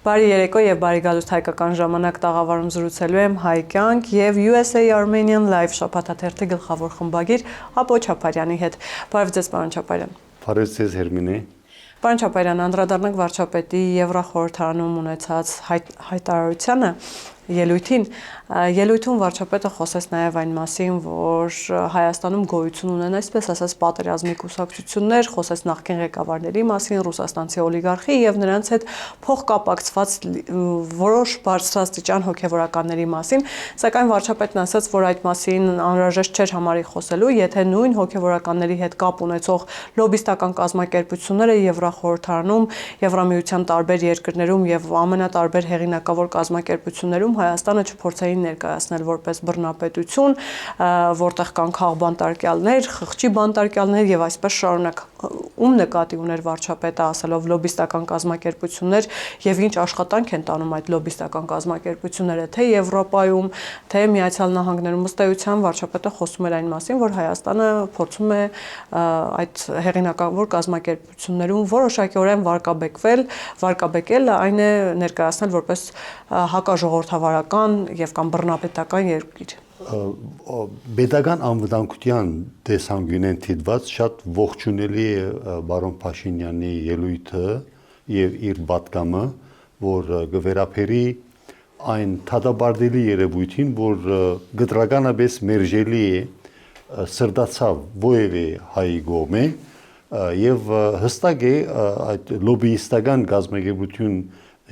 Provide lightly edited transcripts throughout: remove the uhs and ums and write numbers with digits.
Բարի երեկո եւ բարի գալուստ հայկական ժամանակ տաղավարում զրուցելու եմ Հայ կյանք եւ USA Armenian Live շաբաթաթերթի գլխավոր խմբագիր Ապո Չապարյանի հետ։ Բարև ձեզ, պարոն Չապարյան։ Բարև ձեզ, Հերմինե։ Պարոն Չապարյան, անդրադառնանք վարչապետի Եվրախորհրդարանում ունեցած հայտարարությանը, ելույթում վարչապետը խոսեց նաև այն մասին, որ Հայաստանում գոյություն ունեն, այսպես ասած, պատերազմի կուսակցություններ, խոսեց նախկին ղեկավարների մասին, ռուսաստանցի օլիգարխի եւ նրանց հետ փոխկապակցված որոշ բարձրաստիճան հոգեվորականների մասին, սակայն վարչապետն ասաց, որ այդ մասին անհրաժեշտ չէր համարի խոսելու, եթե նույն հոգեվորականների հետ կապ ունեցող լոբիստական կազմակերպությունները Եվրախորհրդարանում, Եվրամիության տարբեր երկրներում եւ ամենատարբեր հեղինակավոր կազմակերպություններում Հայաստանը չփորձեին ներկայացնել որպես բռնապետություն, որտեղ կան քաղբանտարկյալներ, խղճի բանտարկյալներ եւ այսպես շարունակ։ Ում նկատի ուներ վարչապետը ասելով լոբիստական կազմակերպություններ եւ ինչ աշխատանք են տանում այդ լոբիստական կազմակերպությունները թե Եվրոպայում, թե Միացյալ Նահանգներում, ըստ էության վարչապետը խոսում էր այն մասին, որ Հայաստանը փորձում է այդ հեղինակավոր կազմակերպություններում որոշակիորեն վարկաբեկել, այն է ներկայացնել որպես հակաժողովրդավարական եւ կամ բռնապետական երկիր։ Պետական անվտանգության տեսանկյունեն դիտված շատ ողջունելի է բարոն Փաշինյանի ելույթը եւ իր պատգամը, որ գվերապերի այն թադաբարդելի երևույթին, որ գտրականապես մերժելի է սրտացավ ովևէ հայ գոմե եւ հստակ է այդ լոբիստական կազմակերպություն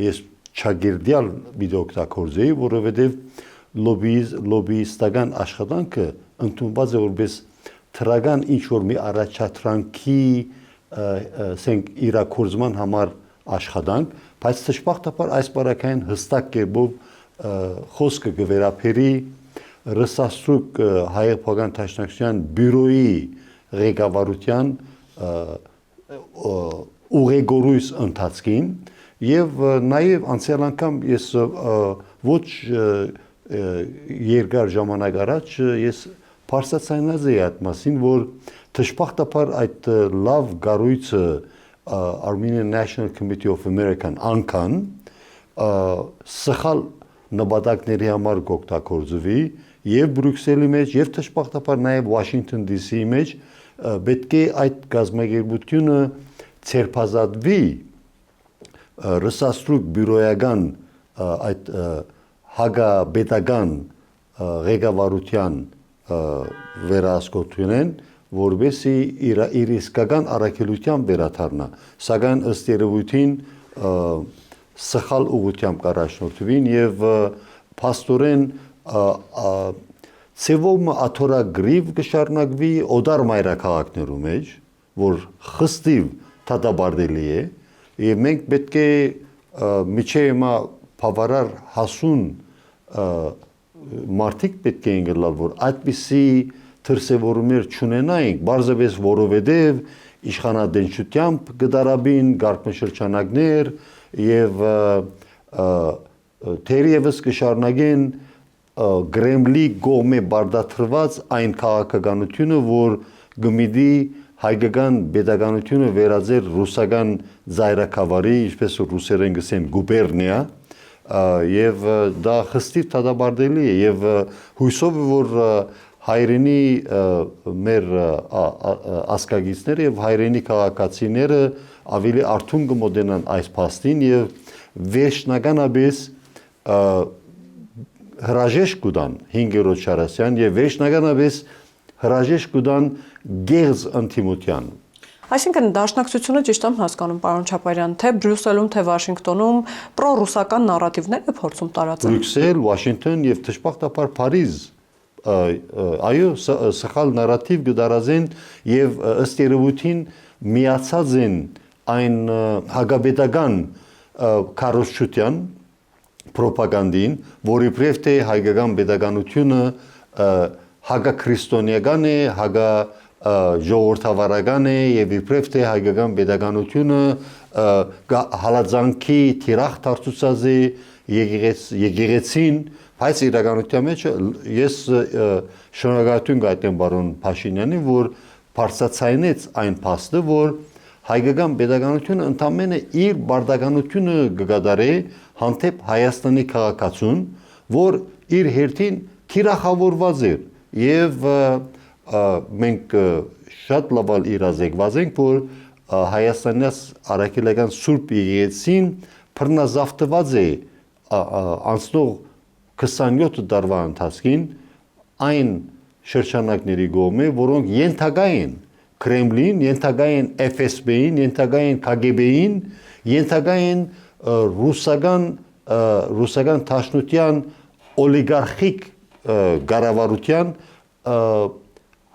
ես չագերդյալ վիդեոօգտագործեի, որովհետեւ լոբիստական աշխատանքը ընդունված է որպես թրական ինչ-որ մի առաջադրանքի իրակորձման համար աշխատանք, բայց դժբախտաբար այս բարակային հստակ կերպով խոսքը գվերապերի Ռսաստրուկ հայկական դաշնակցության բյուրոյի ղեկավարության ուղեգորույս ընթացքին եւ նաեւ անցյալ անգամ ես ոչ երկար ժամանակ առաջ ես բարձրացնած էի այդ մասին, որ դժբախտաբար այդ լավ գարույցը Armenian National Committee of American անգան սխալ նպատակների համար կօգտագործվի եւ Բրյուսելի մեջ եւ դժբախտաբար նաեւ Washington DC-ի մեջ պետք է այդ գազագերբությունը ցերպազատվի Ռսաստրուկ բյուրոյական այդ հագաբետական ղեկավարության վերահսկողությունն որովհետեւ իր իսկական առաքելության վերադառնա սակայն ըստ երևույթին սխալ ուղղությամբ կառաջնորդվին եւ փաստորեն ցեվոմ աթորագրիվ կշարունակվի օդար մայրաքաղաքներում մեջ որ խստիվ թադաբարդելի է եւ մենք պետք է միջև հիմա բավարար հասուն մարդիկ պետք է ընկալալ որ այդպիսի դրսևորումներ չունենայինք բարձրապես որովհետեւ իշխանադենչությամբ գդարաբին գարկմշրջանակներ եւ թերևս կշարունակեն Գրեմլի կողմէ բարդացված այն քաղաքականությունը որ գմիդի հայկական պետականությունը վերածել ռուսական զայրաքավարի, ինչպես ռուսերեն գսեն գուբերնիա եւ դա խստիվ թադաբարդելի է եւ հույսով որ հայրենի մեր ասկագիցները եւ հայրենի քաղաքացիները ավելի արթուն կմոտենան այս փաստին եւ վերջնականապես հրաժեշտ կտան 5-րդ շարասյան եւ վերջնականապես հրաժեշտ կտան գեղձ ընդդիմության Այսինքն դաշնակցությունը ճիշտ եմ հասկանում պարոն Չապարյան, թե Բրյուսելում, թե Վաշինգտոնում պրոռուսական նարատիվներ է փորձում տարածել։ Բրյուսել, Վաշինգտոն եւ դժբախտաբար Փարիզ այո սխալ նարատիվ կդարազեն եւ ըստ երևույթին միացած են այն հագաբետական քարոզչության պրոպագանդին, որի պրև թե հայկական պետականությունը հագաքրիստոնեական է, ժողովրդավարական է եւ իբրև թե հայկական պետականությունը հալածանքի թիրախ դարձուցած է եկեղեցին, բայց իրականության մեջ ես շնորհակալություն կայտեմ բարոն Փաշինյանին, որ բարձրացնեց այն փաստը, որ հայկական pedagogiությունը ընդամենը իր բարդականությունը կգադարի հանդեպ Հայաստանի քաղաքացուն, որ իր հերթին թիրախավորված էր եւ մենք շատ լավ իրազեկված ենք, որ Հայաստանյաց արաքելական Սուրբ Եկեղեցին բռնազավթված է անցնող 27 տարվա ընթացքին այն շրջանակների կողմէ, որոնք ենթակա են Կրեմլին, ենթակա են FSB-ին, ենթակա են KGB-ին, ենթակա են ռուսական դաշնության օլիգարխիկ կառավարության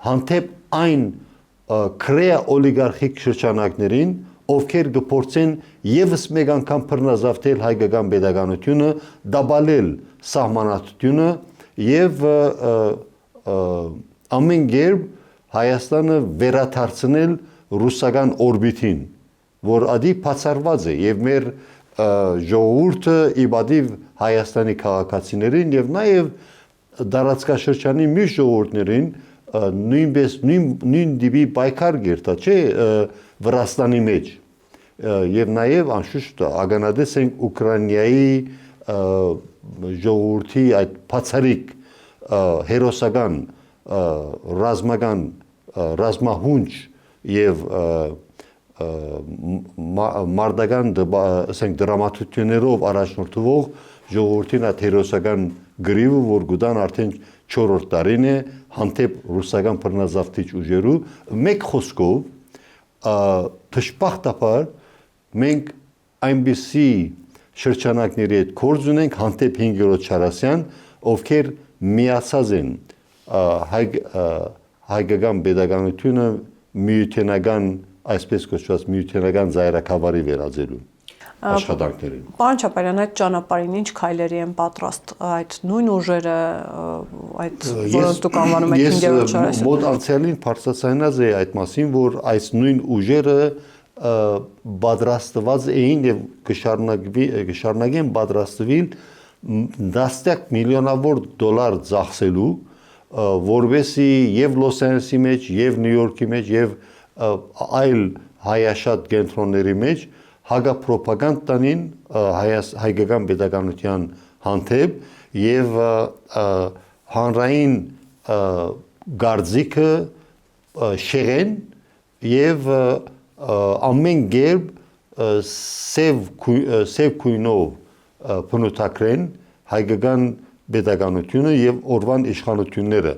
հանդեպ այն քրեա օլիգարխիկ շրջանակներին, ովքեր կփորձեն եւս մեկ անգամ բռնազավթել հայկական pedagogiությունը, դաբալել սահմանադրությունը եւ ամեն կերպ Հայաստանը վերադարձնել ռուսական օրբիտին, որ ադի բացառված է եւ մեր ժողովուրդը իբադիվ Հայաստանի քաղաքացիներին եւ նաեւ դարածքաշրջանի մյուս ժողովուրդներին նույնպես նույն դիպի պայքար գերտա, չէ, Վրաստանի մեջ եւ նաեւ անշուշտ ագանադես ենք Ուկրաինայի ժողովրդի այդ բացառիկ հերոսական ռազմահունչ եւ մարդական դրամատուրգիաներով առաջնորդվող ժողովրդին այդ հերոսական գրիվը, որ գուտան արդեն 4-րդ տարին է հանդեպ ռուսական բռնազավթիչ ուժերու, մեկ խոսքով դժբախտաբար մենք այնպիսի շրջանակների հետ գործ ունենք հանդեպ 5-րդ Չարասյան, ովքեր միացած են հայկական pedagogiությունը միութենական, այսպես կոչված միութենական զայրաքավարի վերածելու աշխատանքներին։ Պարոն Չապարյան, այդ ճանապարհին ինչ քայլերի են պատրաստ այդ նույն ուժերը, այդ որոնց դուք անվանում եք 5-րդ Չարասյան։ Մոտ անցյալին բարձրացանած է այդ մասին, որ այս նույն ուժերը պատրաստված էին եւ կշարունակեն պատրաստվել դաստակ միլիոնավոր դոլար ծախսելու, որովհետեւ եւ Լոս Անջելեսի մեջ, եւ Նյու Յորքի մեջ, եւ այլ հայաշատ կենտրոնների մեջ հագապրոպագանդանին հայկական pedagogiության հանդեպ եւ հանրային գարձիկը շեղեն եւ ամեն կերպ սև քույնով բնութագրեն հայկական pedagogiությունը եւ օրվան իշխանությունները։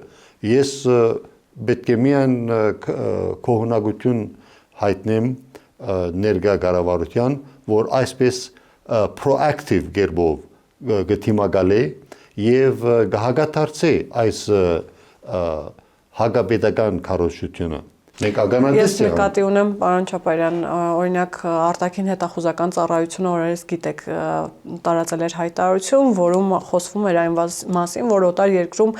Ես պետք է միայն կողմնակություն հայտնեմ ներկա կառավարության, որ այսպես proactive կերպով գտիմակալ է եւ կհագատարցի այս հագապետական քարոզությունը։ Ես նկատի ունեմ, պարոն Չապարյան, օրինակ արտաքին հետախուզական ծառայությունը օրերս գիտեք տարածել էր հայտարարություն, որում խոսվում էր այն մասին, որ օտար երկրում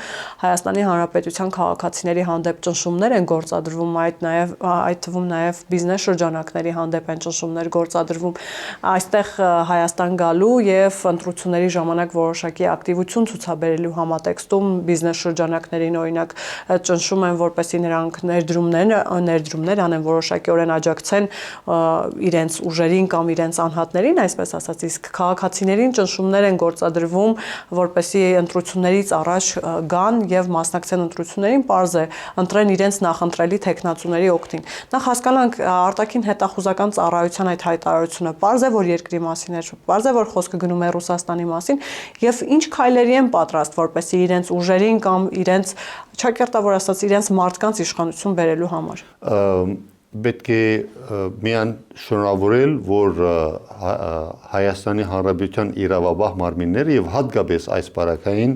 Հայաստանի Հանրապետության քաղաքացիների հանդեպ ճնշումներ են գործադրվում, այդ թվում նաև բիզնես շրջանակների հանդեպ են ճնշումներ գործադրվում, այստեղ Հայաստան գալու եւ ընտրությունների ժամանակ որոշակի ակտիվություն ցուցաբերելու համատեքստում բիզնես շրջանակներին օրինակ ճնշում են, որպեսզի նրանք ներդրումներ անեն, որոշակիորեն աջակցեն իրենց ուժերին կամ իրենց անհատներին, այսպես ասած, իսկ քաղաքացիներին ճնշումներ են գործադրվում, որպեսզի ընտրություններից առաջ գան եւ մասնակցեն ընտրություններին, պարզ է, ընտրեն իրենց նախընտրելի թեկնածուների օգտին։ Նախ հասկանանք արտաքին հետախուզական ծառայության այդ հայտարարությունը, պարզ է, որ երկրի մասին է, պարզ է, որ խոսքը գնում է Ռուսաստանի մասին, եւ ինչ քայլերի են պատրաստ, որպեսզի իրենց ուժերին կամ իրենց ճակերտավոր ասած իրենց մարդկանց իշխանություն բերելու համար։ Պետք է միան շնորհավորել, որ Հայաստանի Հանրապետության իրավաբան մարմինները եւ հատկապես այս բարակային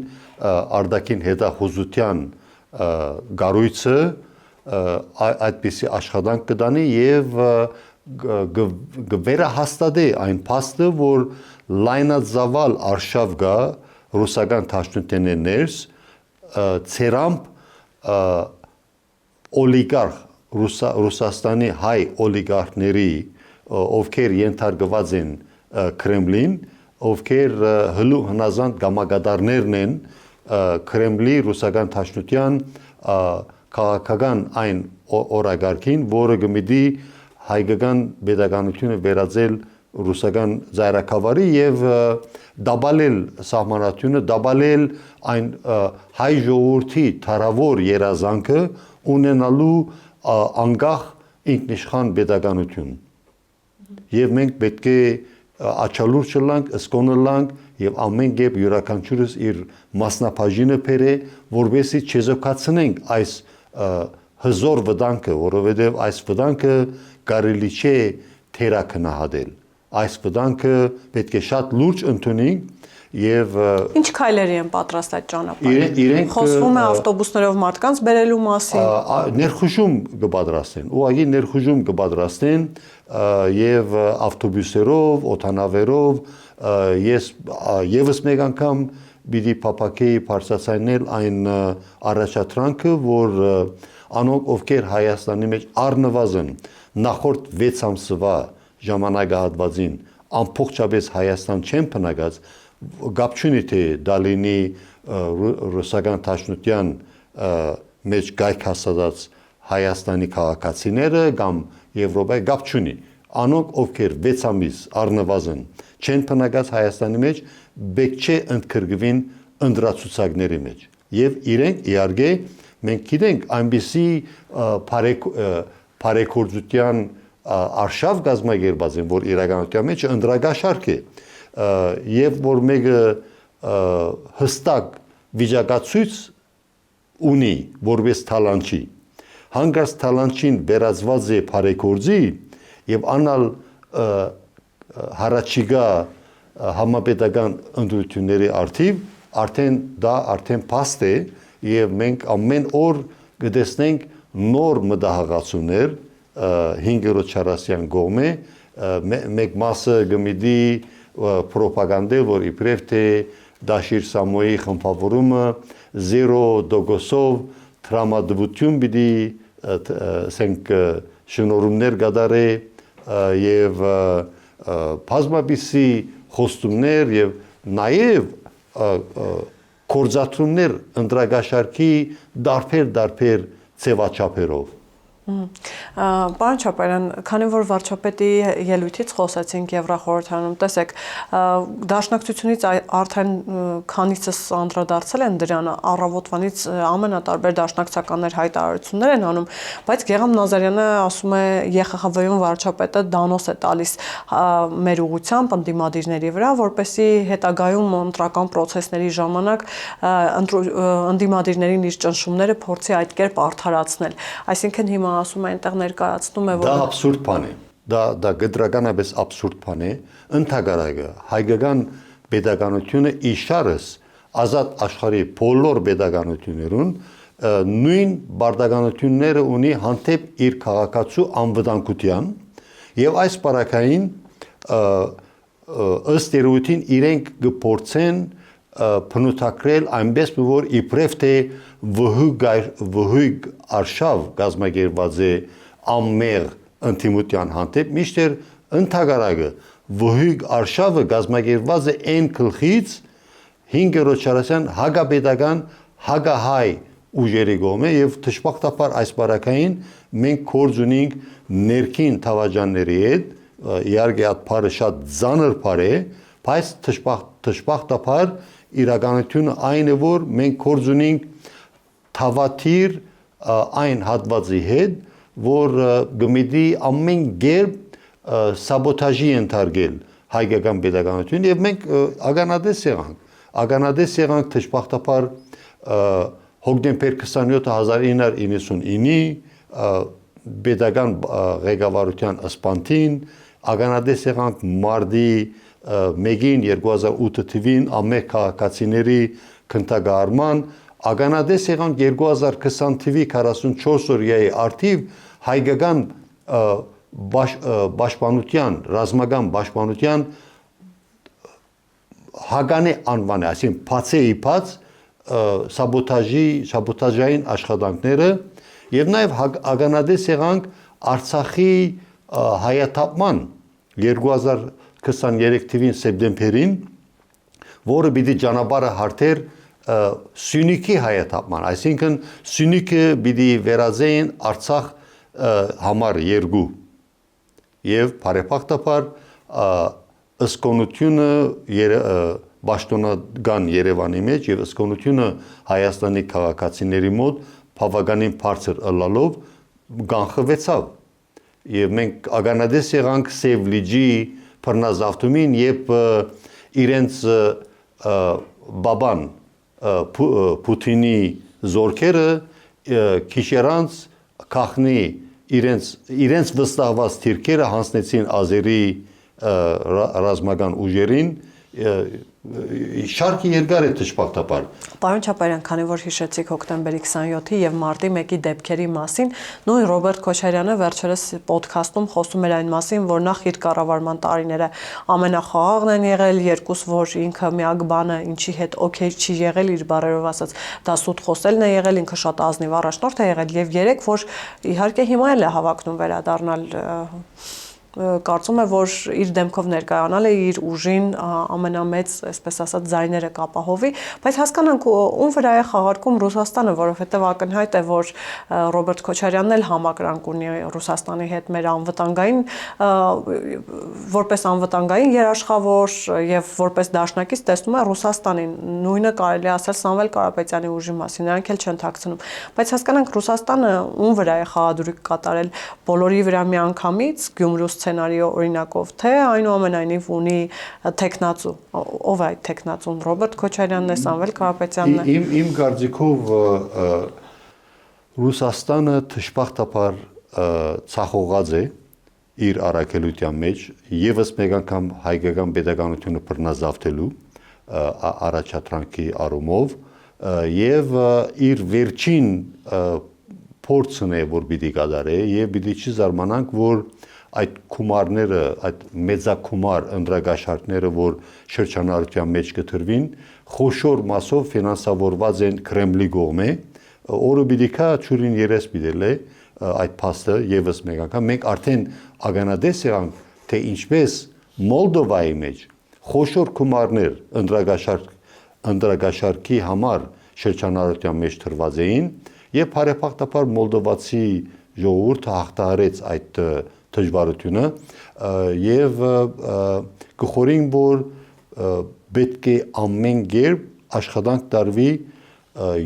արտաքին հետախուզության գառույցը այդպիսի աշխատանք կդանի եւ վերահաստատի այն փաստը, որ լայնածավալ արշավ կա ռուսական դաշնությունների ներս ցերամp օլիգարխ Ռուսաստանի հայ օլիգարխների, ովքեր ենթարկված են Կրեմլին, ովքեր հլու հնազանդ գամագադարներն են Կրեմլի ռուսական դաշնության քաղաքական այն օրագարկին, որը գմիդի հայկական pedagogiությունը վերածել ռուսական ծայրակավարի եւ դաբալել սահմանությունը, դաբալել այն հայ ժողովրդի թարավոր երազանքը ունենալու անկախ ինքնիշխան pedagogiություն։ Եվ մենք պետք է աչալուրջ լանք, սկոնլանք եւ ամեն կերպ յուրաքանչյուրս իր մասնապաժինը բերե, որովհետեւ չեզոքացնենք այս հզոր վտանգը, որովհետեւ այս վտանգը կարելի չէ թերակնահատել։ Այս վտանգը պետք է շատ լուրջ ընդունենք եւ Ինչ քայլերի են պատրաստ այդ ճանապարհին։ իրենք Խոսվում է ավտոբուսներով մարդկանց բերելու մասին։ Ներխուժում կպատրաստեն, ուղղակի ներխուժում կպատրաստեն եւ ավտոբուսերով, օդանավերով, ես եւս մեկ անգամ պիտի փապակեի բարձրացնել այն առաջադրանքը, որ անոնք ովքեր Հայաստանի մեջ առնվազն նախորդ 6 ամսվա ժամանակահատվածին ամբողջապես Հայաստան չեն բնակած, գապ չունի թե դա լինի ռուսական դաշնության մեջ գայք հասած Հայաստանի քաղաքացիները կամ Եվրոպայի գապ չունի։ Անոնք ովքեր 6 ամիս առնվազն չեն բնակած Հայաստանի մեջ, պետք չէ ընդգրկվին ընտրացուցակների մեջ։ Եվ իրենք իհարկե մենք գիտենք այնպիսի բարեգործության արշավ կազմակերպած են, որ իրականության մեջ ընդրագաշարք է եւ որ մեկը հստակ վիճակացույց ունի որպես թալանչի հանգարց թալանչին վերածված է բարեգործի եւ անալ հարաճիգա համապետական ընտրությունների արդիվ արդեն փաստ է եւ մենք ամեն օր կտեսնենք նոր մտահղացումներ 5-րդ Չարասյան կողմէ մեկ մասը գմիդի պրոպագանդել, որ իբրև թե Դաշիր Սամոյի խմբավորումը 0%-ով տրամադրություն պիտի ասենք շնորհումներ կատարե եւ բազմապիսի խոստումներ եւ նաեւ կորզաթումներ ընտրագաշարքի դարբեր ցեվաչափերով Պարոն Չապարյան, քանի որ վարչապետի ելույթից խոսեցինք Եվրախորհրդարանում, տեսեք, դաշնակցությունից արդեն քանիցս անդրադարձել են դրան, առավոտվանից ամենատարբեր դաշնակցականներ հայտարարություններ են անում, բայց Գեգամ Նազարյանը ասում է ԵԽԽՎ-ում վարչապետը դանոս է տալիս մեր ուղղությամբ ընդդիմադիրների վրա, որպեսզի հետագայում ընտրական process-ների ժամանակ ընդդիմադիրներին իր ճնշումները փորձի այդ կերպ արդարացնել։ Այսինքն հիմա ասում է այնտեղ ներկայացնում է որ դա абսուրդ բան է դա գդրականապես абսուրդ բան է ընդհանրակը հայկական pedagogiությունը իշարս ազատ աշխարհի բոլոր pedagogiություններուն նույն բարդականությունները ունի հանդեպ իր քաղաքացու անվտանգության եւ այս բարակային ըստ երևույթին իրենք կփորձեն փնութակրել այնպես որ իբրև թե վհուգ արշավ գազմագերված է ամմեղ ընդդիմության հանդեպ միշտեր ընդհանրակը վհուգ արշավը գազմագերված է այն գլխից 5-րդ Չարասյան հագապետական հագահայ ուժերի կողմէ եւ դժբախտաբար այս բարակային մենք կորձ ունենք ներքին թավաջանների հետ իհարկե այդ բառը շատ ծանր բառ է բայց դժբախտաբար իրականությունը այն է որ մենք կորձ ունենք թավաթիր այն հատվածի հետ որ գմիդի ամեն կերպ սաբոտաժի ենթարկել հայկական pedagogiություն եւ մենք ականատես եղանք դժբախտաբար հոկտեմբեր 27 1999-ի pedagogan ղեկավարության սպանթին ականատես եղանք մարտի 1-ին 2008 թվին ամեն քաղաքացիների քննադարման ականատես եղանք 2020 թվի 44 օրյայի արդիվ հայկական պաշտպանության ռազմական պաշտպանության հագանե անվան է, այսինքն բացեի բաց սաբոտաժային աշխատանքները եւ նաեւ ականատես եղանք Արցախի հայաթափման 2023 թվին սեպտեմբերին, որը պիտի ճանապարհը հարթեր Սյունիքի հայաթափման, այսինքն Սյունիքը պիտի վերածեին Արցախ համար 2 եւ բարեփոխտապար ըսկոնությունը Պաշտոնական Երևանի մեջ եւ ըսկոնությունը Հայաստանի քաղաքացիների մոտ բավականին բարձր ըլլալով կանխվեցավ եւ մենք ագանադես եղանք Սև լիճի բռնազավթումին երբ իրենց բաբան Պուտինի զորքերը քիշերանց քախնի իրենց վստահված թիրքերը հանձնեցին ազերի ռազմական ուժերին շարքի երկար է դժբախտաբար։ Պարոն Չապարյան, քանի որ հիշեցիք հոկտեմբերի 27-ի եւ մարտի 1-ի դեպքերի մասին, նույն Ռոբերտ Քոչարյանը վերջերս ոդքասթում խոսում էր այն մասին, որ նախ իր կառավարման տարիները ամենախաղաղն են եղել, երկուս որ ինքը միակ բանը, ինչի հետ օքեյ չի եղել, իր բառերով ասած, դա սուտ խոսելն է եղել, ինքը շատ ազնիվ առաջնորդ է եղել եւ երեք որ իհարկե հիմա էլ է հավակնում վերադառնալ կարծում է, որ իր դեմքով ներկայանալ է իր ուժին ամենամեծ, այսպես ասած, ձայները կապահովի, բայց հասկանանք ում վրա է խաղարկում Ռուսաստանը, որովհետև ակնհայտ է, որ Ռոբերտ Քոչարյանն էլ համակրանք ունի Ռուսաստանի հետ մեր անվտանգային, որպես անվտանգային երաշխավոր եւ որպես դաշնակից տեսնում է Ռուսաստանին, նույնը կարելի ասել Սամվել Կարապետյանի ուժի մասին, նրանք էլ չեն թաքցնում, բայց հասկանանք Ռուսաստանը ում վրա է խաղադրույք կատարել բոլորի վրա միանգամից Գյումրու սցենարիո օրինակով, թե այնուամենայնիվ ունի տեխնացու, ով է այդ տեխնացուն, Ռոբերտ Քոչարյանն է, Սամվել Կարապետյանն է։ Իմ կարծիքով Ռուսաստանը դժբախտաբար ցախողած է իր առաքելության մեջ եւս մեկ անգամ հայկական պետականությունը բռնազավթելու առաջադրանքի առումով եւ իր վերջին փորձն է որ պիտի կատարե եւ պիտի չզարմանանք որ այդ գումարները, այդ մեծակումար ընդրագաշարքները, որ շրջանառության մեջ կտրվին, խոշոր մասով ֆինանսավորված են Կրեմլի կողմէ, որը պիտի կա ճուրին երես պիտել է այդ փաստը եւս մեկ անգամ մենք արդեն ագանադես եղանք, թե ինչպես Մոլդովայի մեջ խոշոր գումարներ ընդրագաշարքի համար շրջանառության մեջ տրված էին եւ բարեփոխտապար Մոլդովացի ժողովուրդը հաղթահարեց այդ դժվարությունը եւ գխորին որ պետք է ամեն կերպ աշխատանք տարվի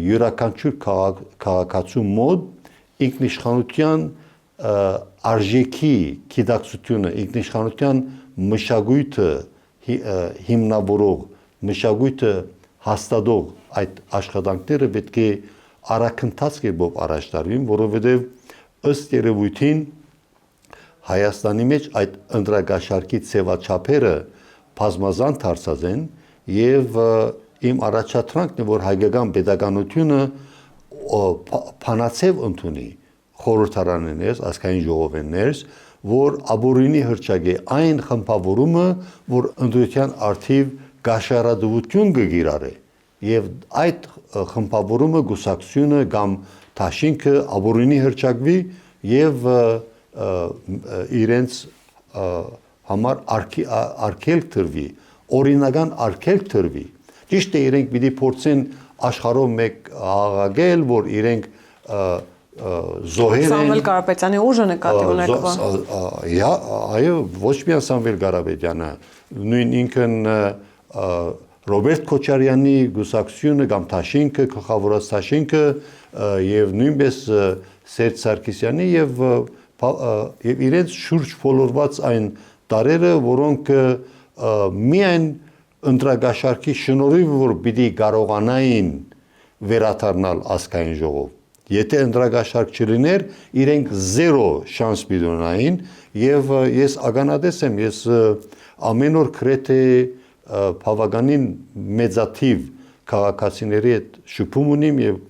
յուրաքանչյուր քաղաքացու մոտ ինքնիշխանության արժեքի գիտակցությունը, ինքնիշխանության մշակույթը հիմնավորող, մշակույթը հաստատող այդ աշխատանքները պետք է արագընթաց կերպով առաջ տարվին, որովհետեւ ըստ երևույթին Հայաստանի մեջ այդ ընդրագաշարքի ցեվաչափերը բազմազան դարձած են եւ իմ առաջադրանքն է որ հայկական պետականությունը փանացև ընդունի խորհրդարաններս, ազգային ժողովներս, որ ապօրինի հրճակի այն խմբավորումը, որ ընդդիմության արդիվ գաշարադվություն կգիրառե եւ այդ խմբավորումը գուսակցությունը կամ դաշինքը ապօրինի հրճակվի եւ իրենց համար արկելք տրվի, օրինական արկելք տրվի։ Ճիշտ է իրենք պիտի փորձեն աշխարհով մեկ աղաղակել, որ իրենք զոհեր են։ Սամվել Կարապետյանի ուժը նկատի ունեկվա։ Այո, ոչ միայն Սամվել Կարապետյանը, նույն ինքն Ռոբերտ Քոչարյանի գուսակցությունը կամ Թաշինքը, գլխավորած Թաշինքը եւ նույնպես Սերժ Սարգսյանի եւ իրենց շուրջ փոլորված այն տարերը, որոնք միայն ընտրագաշարքի շնորհիվ որ պիտի կարողանային վերադառնալ ազգային ժողով։ Եթե ընտրագաշարք չլիներ, իրենք 0 շանս պիտի ունենային եւ ես ականատես եմ, ես ամեն օր գրեթե բավականին մեծաթիվ քաղաքացիների հետ շփում ունիմ եւ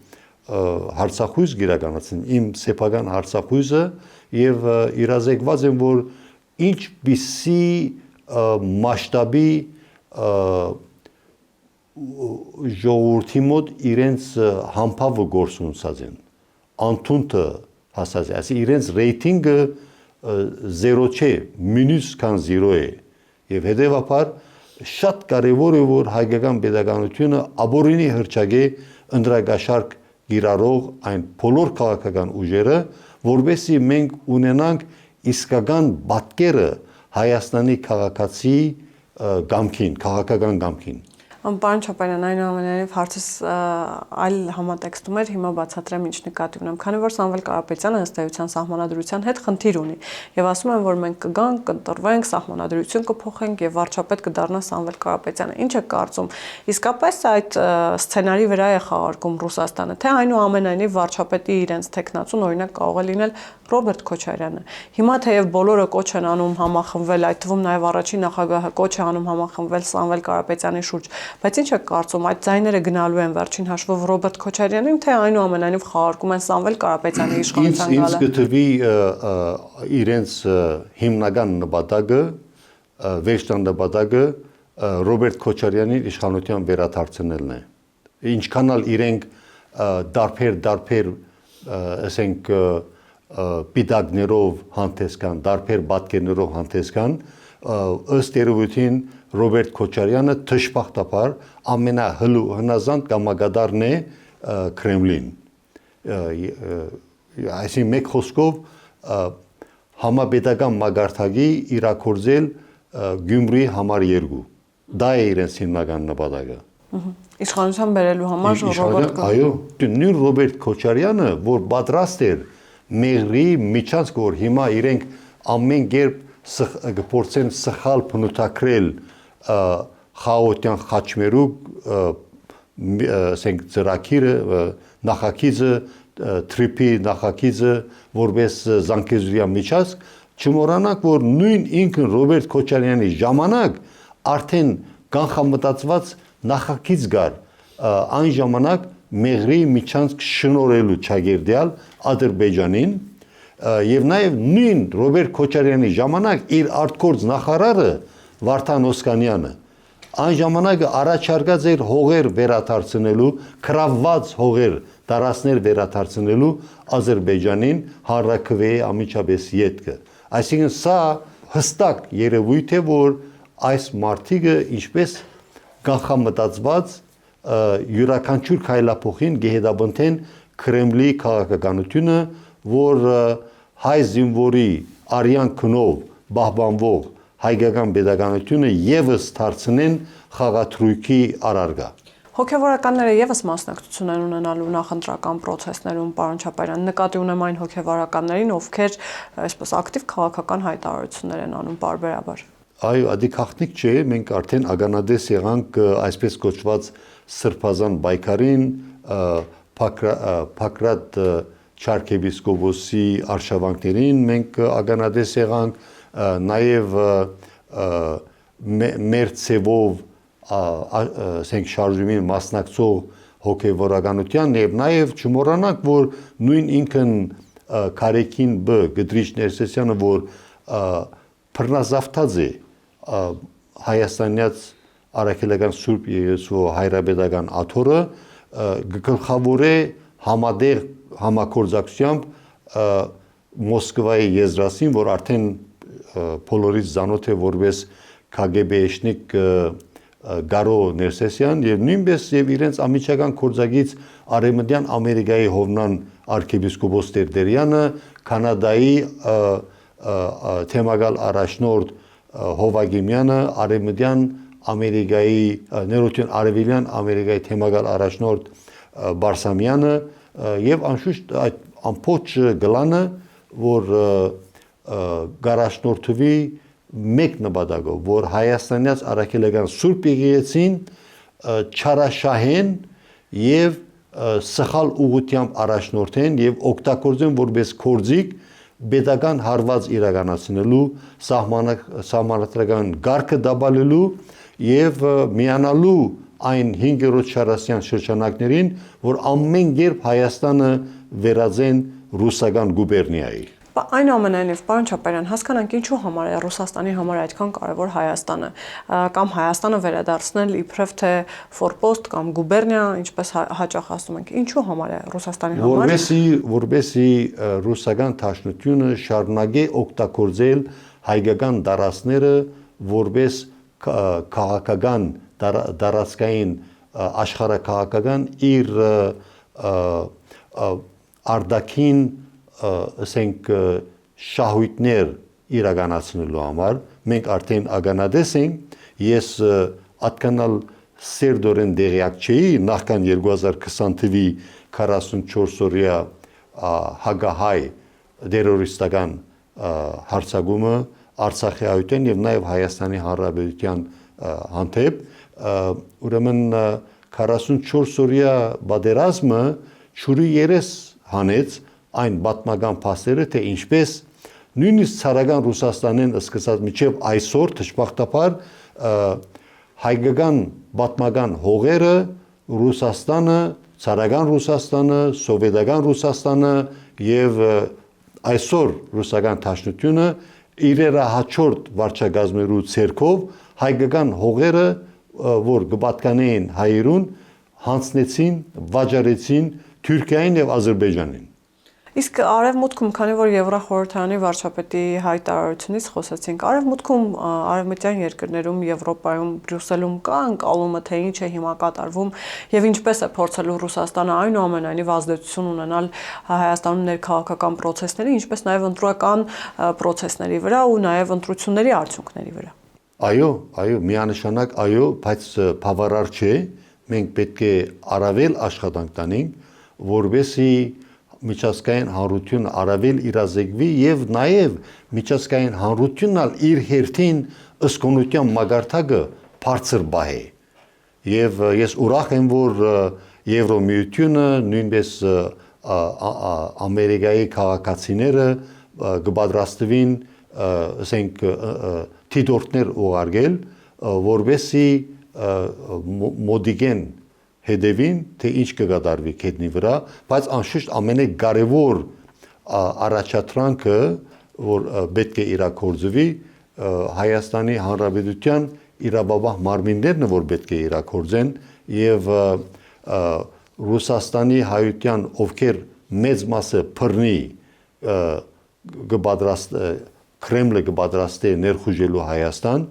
հարցախույզ գիրականացին իմ սեփական հարցախույզը եւ իրազեկված եմ որ ինչպիսի մասշտաբի ժողովրդի մոտ իրենց համբավը գործունեած են անտունտը հասած է ասի իրենց ռեյտինգը 0 չէ մինուս քան 0 է եւ հետեւաբար շատ կարեւոր է որ հայկական պետականությունը ապօրինի հրճակի ընդրագաշարք գիրառող այն բոլոր քաղաքական ուժերը որովհետեւ մենք ունենանք իսկական պատկերը Հայաստանի քաղաքացի քաղաքական գամքին։ Պարոն Չապարյան, այնուամենայնիվ հարցս այլ համատեքստում էր, հիմա բացատրեմ ինչ նկատի ունեմ, քանի որ Սամվել Կարապետյանը ըստ էության սահմանադրության հետ խնդիր ունի եւ ասում են, որ մենք կգանք, կընտրվենք, սահմանադրություն կփոխենք եւ վարչապետ կդառնա Սամվել Կարապետյանը։ Ինչ է կարծում, իսկապես այդ սցենարի վրա է խաղարկում Ռուսաստանը, թե այնուամենայնիվ վարչապետի իրենց տեխնացուն օրինակ կարող է լինել Ռոբերտ Քոչարյանը։ Հիմա թեև բոլորը կոչ են անում համախմբվել, այդ թվում նաև առաջին նախագահը կոչ է անում համախմբվել Սամվել Կարապետյանի շուրջ, բայց ինչ է կարծում, այդ ձայները գնալու են վերջին հաշվով Ռոբերտ Քոչարյանին, թե այնուամենայնիվ խաղարկում են Սամվել Կարապետյանի իշխանության գալը։ Ինձ գտվի իրենց հիմնական նպատակը, վերջնական նպատակը Ռոբերտ Քոչարյանի իշխանության վերադարձնելն է։ Ինչքան իրենք դարբեր ասենք պիտակներով հանդես կան, դարբեր պատկերներով հանդես կան, ըստ երևույթին Ռոբերտ Քոչարյանը թշպախտաբար ամենահնազանդ կամակադարն է Կրեմլին։ Այսինքն մեկ խոսքով համապետական մագարտակի իրակորձել Գյումրի համար 2։ Դա է իրենց հիմնական նպատակը։ Իշխանության բերելու համար Ռոբերտ Այո, նույն Ռոբերտ Քոչարյանը, որ պատրաստ էր մեղրի միջանցք, որ հիմա իրենք ամեն կերպ գործեն սխալ բնութագրել խաղաղության խաչմերուկ ասենք ծրագիրը, նախագիծը, թրիփի նախագիծը, որպես զանգեզուրյան միջանցք, չմոռանանք, որ նույն ինքն Ռոբերտ Քոչարյանի ժամանակ արդեն կանխամտածված նախագիծ կար այն ժամանակ մեղրի միջանցք շնորհելու ճագերդյալ Ադրբեջանին եւ նաեւ նույն Ռոբերտ Քոչարյանի ժամանակ իր արտգործ նախարարը Վարդան Օսկանյանը այն ժամանակ առաջարկած էր հողեր վերադարձնելու, քրավված հողեր տարածքներ վերադարձնելու Ադրբեջանին հանրաքվեի ամիջապես ետքը։ Այսինքն սա հստակ երևույթ է, որ այս մարտիկը ինչպես կանխամտածված յուրաքանչյուր քայլափոխին գեհդաբնթեն Կրեմլի քաղաքականությունը, որ հայ զինվորի արյան քնով բահբանվող հայկական պետականությունը եւս դարձնեն խաղաթրույքի առարգա։ Հոգևորականները եւս մասնակցություն են ունենալու նախընտրական process-ներում, պարոն Չապարյան, նկատի ունեմ այն հոգևորականներին, ովքեր այսպես ակտիվ քաղաքական հայտարարություններ են անում պարբերաբար։ Այո, ադի քախնիկ չէ, մենք արդեն ագանադես եղանք այսպես կոչված սրբազան բայկարին, Փակրատ Չարքեպիսկոպոսի արշավանքներին մենք ագանադես եղանք, նաև մեր ցևով ասենք շարժումին մասնակցող հոգևորականության եւ նաև չմոռանանք, որ նույն ինքն Կարեկին Բ Գդրիչ Ներսեսյանը, որ բռնազավթած է հայաստանյաց արաքելական Սուրբ Եկեղեցու հայրապետական աթոռը գլխավոր է համադեղ համագործակցությամբ Մոսկվայի եզրասին, որ արդեն բոլորից ծանոթ է որպես KGB-շնիկ Գարո Ներսեսյան եւ նույնպես եւ իրենց ամիջական կորձագից Արևմտյան Ամերիկայի Հովնան arczepiskopos Տերտերյանը, Կանադայի թեմագալ առաջնորդ Հովագիմյանը, Արևմտյան Ամերիկայի ներողություն Արևելյան Ամերիկայի թեմագալ առաջնորդ Բարսամյանը եւ անշուշտ այդ ամբողջ գլանը, որ գարաշնորթվի մեկ նպատակով, որ հայաստանյաց արաքելական Սուրբ Եկեղեցին չարաշահեն եւ սխալ ուղղությամբ առաջնորդեն եւ օգտագործեն որպես կորձիկ պետական հարված իրականացնելու սահմանադրական գարկը դաբալելու եւ միանալու այն 5-րդ շարասյան շրջանակներին, որ ամեն երբ Հայաստանը վերածեն ռուսական գուբերնիայի։ Այնուամենայնիվ, պարոն Չապարյան, հասկանանք ինչու համար է Ռուսաստանի համար այդքան կարևոր Հայաստանը, կամ Հայաստանը վերադարձնել իբրև թե ֆորպոստ կամ գուբերնիա, ինչպես հաճախ ասում ենք, ինչու համար է Ռուսաստանի համար։ Որովհետեւ ռուսական դաշնությունը շարունակե օգտագործել հայկական տարածքները որպես քաղաքական տարածքային աշխարհակաղակական իր արտաքին ասենք շահույթներ իրականացնելու համար մենք արդեն ականատես ենք, ես ատկանալ սերդորեն դեղյակ չէի նախքան 2020 թվի 44 օրյա հագահայ դերորիստական հարցակումը Արցախի հայության եւ նաեւ Հայաստանի Հանրապետության հանդեպ ուրեմն 44 օրյա պատերազմը ճուրի երես հանեց այն պատմական փաստերը թե ինչպես նույնիսկ ցարական Ռուսաստանեն սկսած միջև այսօր դժբախտաբար հայկական պատմական հողերը Ռուսաստանը, ցարական Ռուսաստանը, սովետական Ռուսաստանը եւ այսօր ռուսական դաշնությունը իրերա հաջորդ վարչակազմերու ցերկով հայկական հողերը որ կպատկանեին հայերուն հանձնեցին, վաճառեցին Թուրքիային եւ Ադրբեջանին։ Իսկ արևմուտքում, քանի որ Եվրախորհրդարանի վարչապետի հայտարարությունից խոսեցինք, արևմուտքում, արևմտյան երկրներում, Եվրոպայում, Բրյուսելում կա ընկալումը, թե ինչ է հիմա կատարվում եւ ինչպես է փորձելու Ռուսաստանը այնուամենայնիվ ազդեցություն ունենալ Հայաստանում ներքաղաքական process-ների, ինչպես նաեւ ընտրական process-ների վրա ու նաեւ ընտրությունների արդյունքների վրա։ Այո, միանշանակ այո, բայց բավարար չէ, մենք պետք է առավել աշխատանք տանենք, որովհետեւ միջազգային հանրությունը առավել իրազեկվի եւ նաեւ միջազգային հանրությունն իր հերթին ըսկոնության մագարտակը բարձր բահի։ Եվ ես ուրախ եմ, որ Եվրոմիությունը նույնպես Ամերիկայի քաղաքացիները կպատրաստվին, ասենք թիթորներ ուղարկել, որովհետեւ մոդիգեն հետևին թե ինչ կկատարվի քետնի վրա, բայց անշուշտ ամենակարևոր առաջադրանքը, որ պետք է իրագործվի Հայաստանի Հանրապետության իրավաբան մարմիններն որ պետք է իրագործեն եւ Ռուսաստանի հայության ովքեր մեծ մասը բռնի կպատրաստ Կրեմլը կպատրաստի ներխուժելու Հայաստան,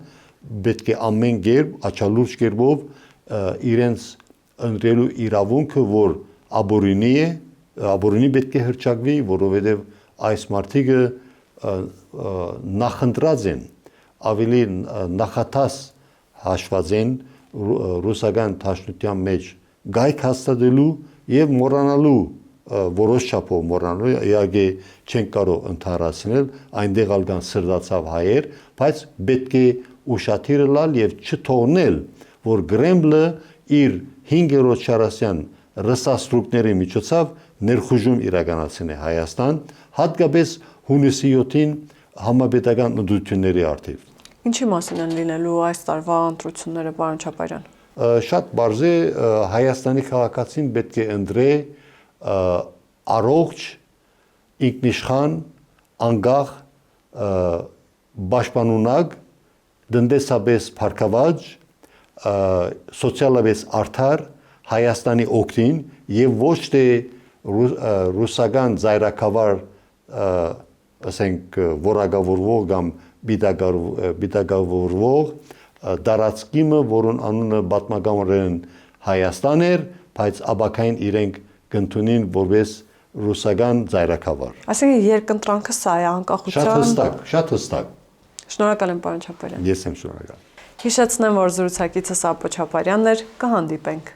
պետք է ամեն կերպ աչալուրջ կերպով իրենց ընտրելու իրավունքը, որ ապօրինի պետք է հրճակվի, որովհետև այս մարդիկը նախընտրած են, ավելի նախատաս հաշված են ռուսական դաշնության մեջ գայք հաստատելու եւ մոռանալու որոշ չափով մոռանալու, իհարկե չեն կարող ընդհանրացնել, այնտեղ ալգան սրտացավ հայեր, բայց պետք է ուշադիր լալ եւ չթողնել, որ Կրեմլը իր 5-րդ շարասյան ռսաստրուկների միջոցով ներխուժում իրականացնի Հայաստան, հատկապես հունիսի 7-ին համապետական ընտրությունների արդիվ։ Ինչի մասին են լինելու այս տարվա ընտրությունները, պարոն Չապարյան։ Շատ բարձ է Հայաստանի քաղաքացին պետք է ընտրի առողջ, ինքնիշխան, անկախ, պաշտպանունակ, տնտեսապես փառքավաճ, սոցիալապես արդար Հայաստանի օգտին եւ ոչ թե ռուսական զայրակավար ասենք որակավորվող կամ բիդագավորվող դարածքիմը, որոնց անունը պատմականորեն Հայաստան էր, բայց աբակային իրենք կընդունին որպես ռուսական զայրակավար։ Այսինքն երկընտրանքը սա է անկախության։ Շատ հստակ։ Շնորհակալ եմ, պարոն Չապարյան։ Ես եմ շնորհակալ։ Հիշեցնեմ, որ զրուցակիցս Ապո Չապարյանն էր, կհանդիպենք։